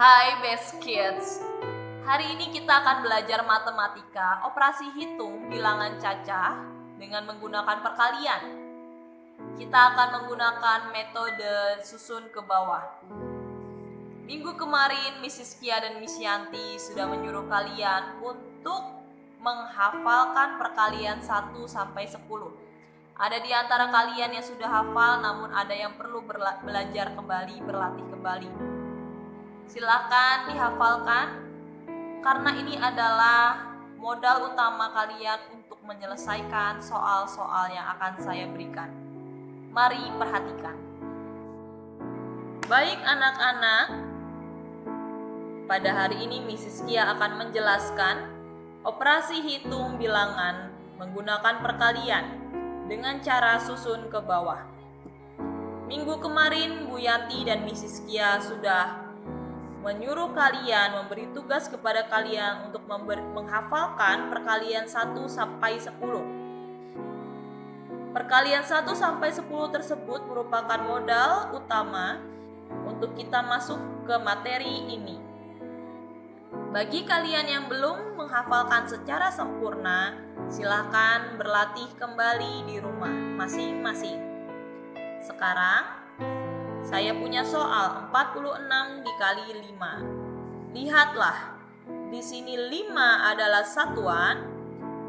Hai Best Kids. Hari ini kita akan belajar matematika, operasi hitung bilangan cacah dengan menggunakan perkalian. Kita akan menggunakan metode susun ke bawah. Minggu kemarin Mrs. Kia dan Miss Yanti sudah menyuruh kalian untuk menghafalkan perkalian 1 sampai 10. Ada di antara kalian yang sudah hafal, namun ada yang perlu belajar kembali, berlatih kembali. Silakan dihafalkan, karena ini adalah modal utama kalian untuk menyelesaikan soal-soal yang akan saya berikan. Mari perhatikan. Baik anak-anak, pada hari ini Mrs. Kia akan menjelaskan operasi hitung bilangan menggunakan perkalian dengan cara susun ke bawah. Minggu kemarin Bu Yanti dan Mrs. Kia sudah menyuruh kalian, memberi tugas kepada kalian untuk menghafalkan perkalian 1 sampai 10. Perkalian 1 sampai 10 tersebut merupakan modal utama untuk kita masuk ke materi ini. Bagi kalian yang belum menghafalkan secara sempurna, silakan berlatih kembali di rumah masing-masing. Sekarang saya punya soal 46 dikali 5. Lihatlah, di sini 5 adalah satuan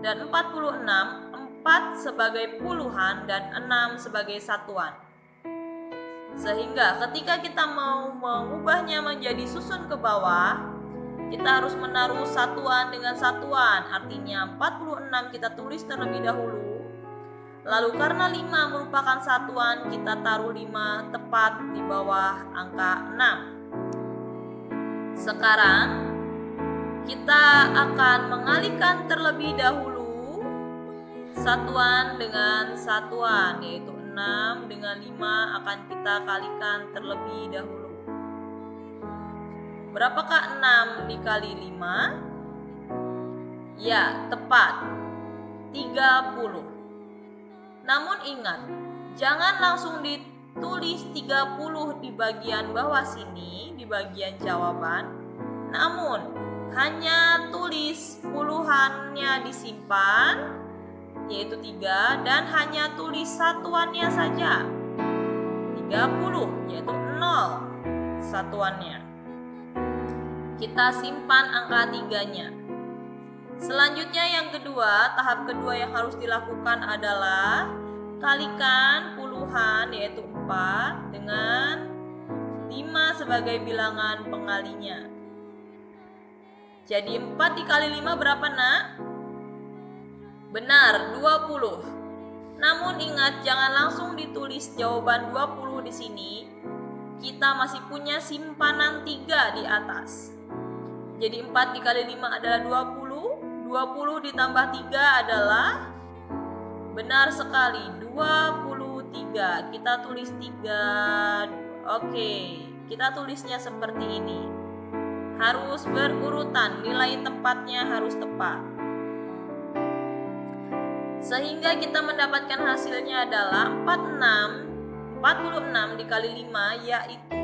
dan 46, 4 sebagai puluhan dan 6 sebagai satuan. Sehingga ketika kita mau mengubahnya menjadi susun ke bawah, kita harus menaruh satuan dengan satuan. Artinya 46 kita tulis terlebih dahulu. Lalu karena 5 merupakan satuan, kita taruh 5 tepat di bawah angka 6. Sekarang kita akan mengalihkan terlebih dahulu satuan dengan satuan, yaitu 6 dengan 5 akan kita kalikan terlebih dahulu. Berapakah 6 dikali 5? Ya, tepat, 30. Namun ingat, jangan langsung ditulis 30 di bagian bawah sini, di bagian jawaban. Namun, hanya tulis puluhannya disimpan, yaitu 3, dan hanya tulis satuannya saja. 30, yaitu 0 satuannya. Kita simpan angka 3-nya. Selanjutnya yang kedua, tahap kedua yang harus dilakukan adalah kalikan puluhan, yaitu 4 dengan 5 sebagai bilangan pengalinya. Jadi 4 dikali 5 berapa nak? Benar, 20. Namun ingat, jangan langsung ditulis jawaban 20 di sini. Kita masih punya simpanan 3 di atas. Jadi 4 dikali 5 adalah 20. 20 ditambah 3 adalah, benar sekali, 23. Kita tulis 3. Oke, kita tulisnya seperti ini. Harus berurutan, nilai tepatnya harus tepat. Sehingga kita mendapatkan hasilnya adalah 46 dikali 5, yaitu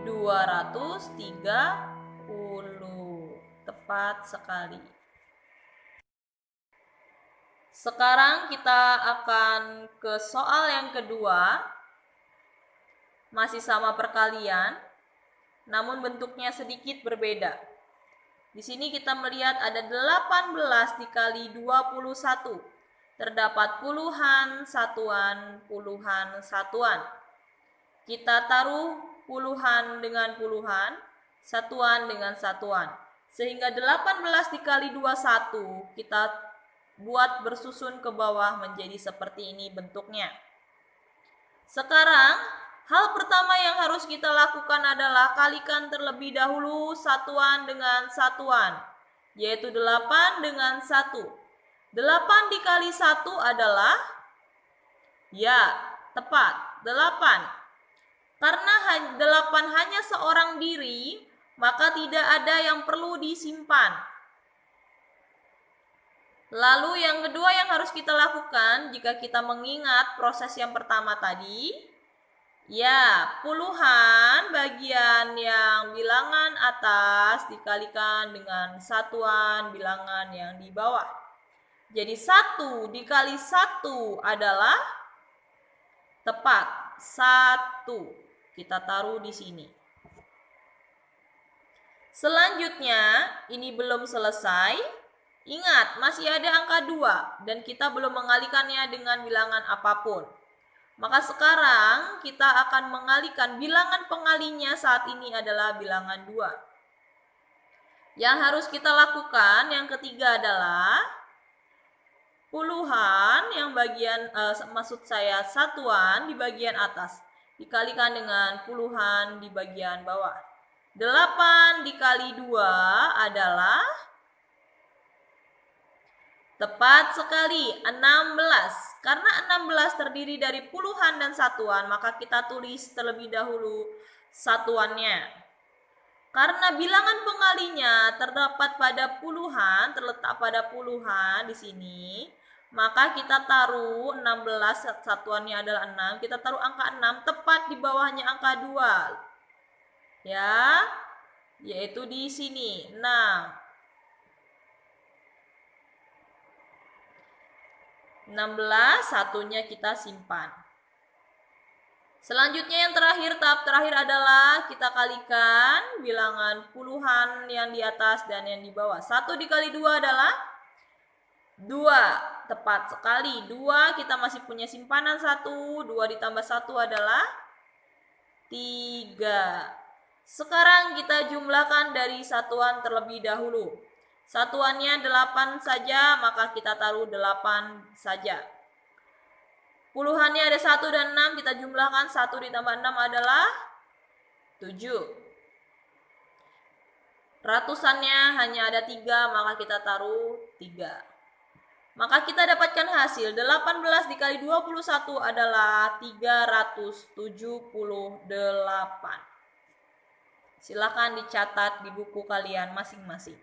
230. Tepat sekali. Sekarang kita akan ke soal yang kedua. Masih sama perkalian, namun bentuknya sedikit berbeda. Di sini kita melihat ada 18 dikali 21. Terdapat puluhan satuan, puluhan satuan. Kita taruh puluhan dengan puluhan, satuan dengan satuan. Sehingga 18 dikali 21 kita buat bersusun ke bawah menjadi seperti ini bentuknya. Sekarang, hal pertama yang harus kita lakukan adalah kalikan terlebih dahulu satuan dengan satuan, yaitu 8 dengan 1. 8 dikali 1 adalah, ya, tepat, 8. Karena 8 hanya seorang diri, maka tidak ada yang perlu disimpan. Lalu yang kedua yang harus kita lakukan jika kita mengingat proses yang pertama tadi, Ya, puluhan bagian yang bilangan atas dikalikan dengan satuan bilangan yang di bawah. Jadi 1 dikali 1 adalah tepat 1. Kita taruh di sini. Selanjutnya, ini belum selesai. Ingat, masih ada angka 2 dan kita belum mengalihkannya dengan bilangan apapun. Maka sekarang kita akan mengalihkan bilangan pengalinya saat ini adalah bilangan 2. Yang harus kita lakukan yang ketiga adalah puluhan yang bagian maksud saya satuan di bagian atas dikalikan dengan puluhan di bagian bawah. 8 dikali 2 adalah tepat sekali 16. Karena 16 terdiri dari puluhan dan satuan, maka kita tulis terlebih dahulu satuannya. Karena bilangan pengalinya terdapat pada puluhan, terletak pada puluhan di sini, maka kita taruh 16, satuannya adalah 6, kita taruh angka 6 tepat di bawahnya angka 2. Ya, yaitu di sini 6. 16, satunya kita simpan. Selanjutnya yang terakhir, tahap terakhir adalah kita kalikan bilangan puluhan yang di atas dan yang di bawah. 1 dikali 2 adalah 2. Tepat sekali. 2 kita masih punya simpanan 1. 2 ditambah 1 adalah 3. Sekarang kita jumlahkan dari satuan terlebih dahulu. Satuannya 8 saja, maka kita taruh 8 saja. Puluhannya ada 1 dan 6, kita jumlahkan 1 ditambah 6 adalah 7. Ratusannya hanya ada 3, maka kita taruh 3. Maka kita dapatkan hasil 18 dikali 21 adalah 378. Silakan dicatat di buku kalian masing-masing.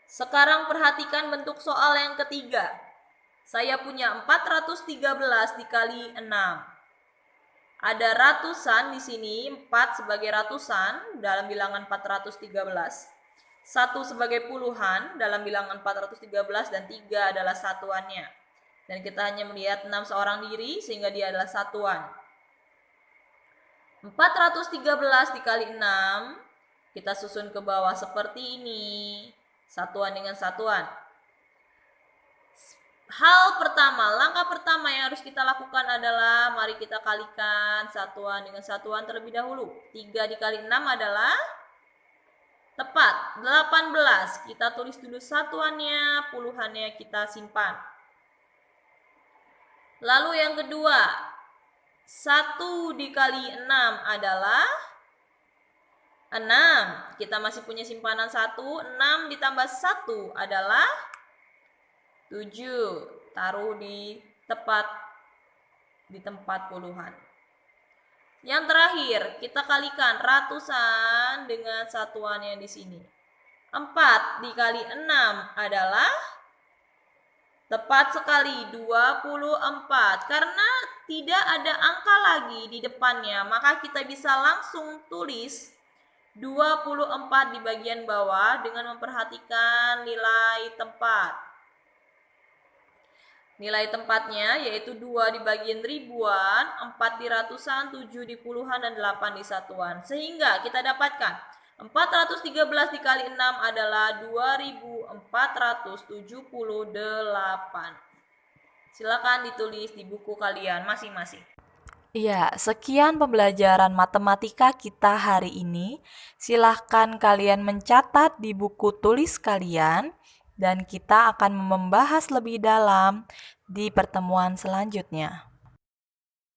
Sekarang perhatikan bentuk soal yang ketiga. Saya punya 413 dikali 6. Ada ratusan di sini, 4 sebagai ratusan dalam bilangan 413. 1 sebagai puluhan dalam bilangan 413 dan 3 adalah satuannya. Dan kita hanya melihat 6 seorang diri sehingga dia adalah satuan. 413 dikali 6, kita susun ke bawah seperti ini. Satuan dengan satuan. Langkah pertama yang harus kita lakukan adalah mari kita kalikan satuan dengan satuan terlebih dahulu. 3 dikali 6 adalah tepat 18. Kita tulis dulu satuannya, puluhannya kita simpan. Lalu yang kedua, 1 dikali 6 adalah 6. Kita masih punya simpanan 1. 6 ditambah 1 adalah 7. Taruh di tempat puluhan. Yang terakhir, kita kalikan ratusan dengan satuannya di sini. 4 dikali 6 adalah tepat sekali 24. Karena tidak ada angka lagi di depannya, maka kita bisa langsung tulis 24 di bagian bawah dengan memperhatikan nilai tempat. Nilai tempatnya yaitu 2 di bagian ribuan, 4 di ratusan, 7 di puluhan, dan 8 di satuan. Sehingga kita dapatkan 413 dikali 6 adalah 2478. Silakan ditulis di buku kalian masing-masing. Iya, sekian pembelajaran matematika kita hari ini. Silahkan kalian mencatat di buku tulis kalian dan kita akan membahas lebih dalam di pertemuan selanjutnya.